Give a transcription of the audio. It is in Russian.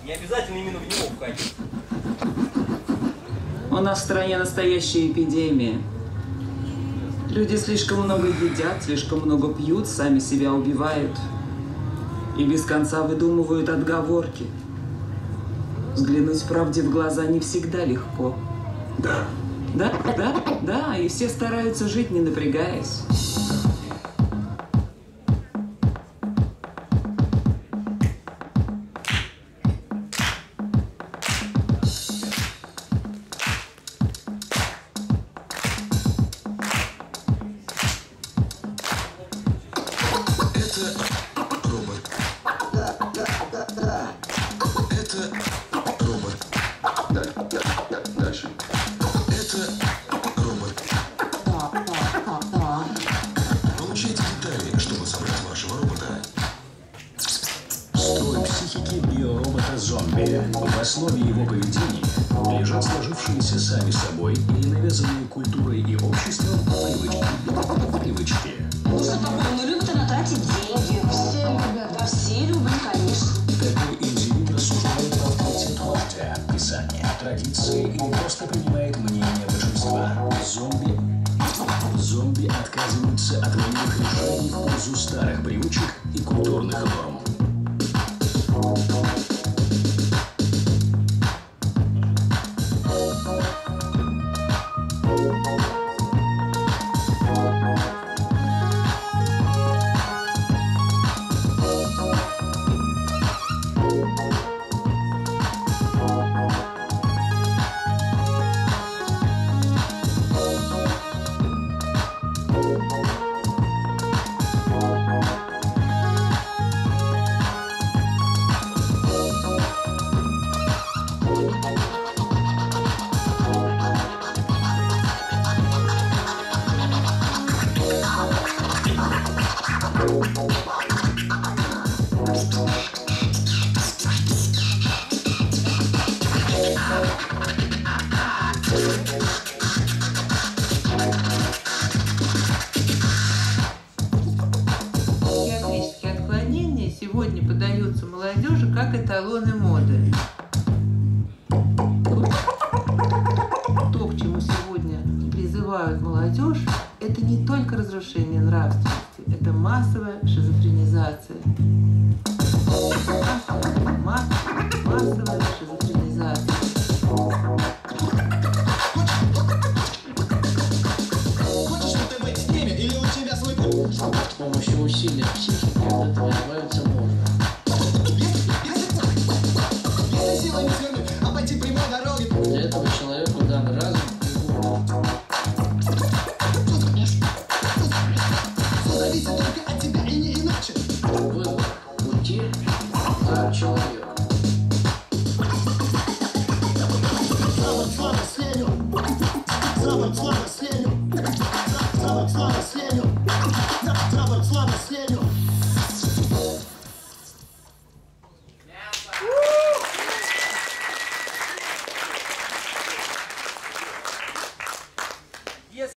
Не обязательно именно в него входить. У нас в стране настоящая эпидемия. Люди слишком много едят, слишком много пьют, сами себя убивают. И без конца выдумывают отговорки. Взглянуть правде в глаза не всегда легко. Да. Да, и все стараются жить, не напрягаясь. В основе его поведения лежат сложившиеся сами собой или навязанные культурой и обществом привычки. Ну что такое? Ну любят она тратить деньги. Все любят. Да все любят, конечно. Такой индивид рассуждает по авторитету вождя, писания, традиции или просто принимает мнение большинства. Зомби отказываются от новых решений в пользу старых привычек и культурных норм. Психиатрические отклонения сегодня подаются молодежи как эталоны моды. То, к чему сегодня призывают молодежь, это не только разрушение нравственности, это массовая шизофренизация. Массовая шизофренизация. Хочешь ли ты быть с ними, или у тебя свой путь? С помощью усилия психики от этого избавиться можно. Если силой не свернуть, а пойти прямой дорогой. Для этого человеку дан разум и воля. Все зависит только от тебя и не иначе. Выбор пути за человека. Запад слава с ленью.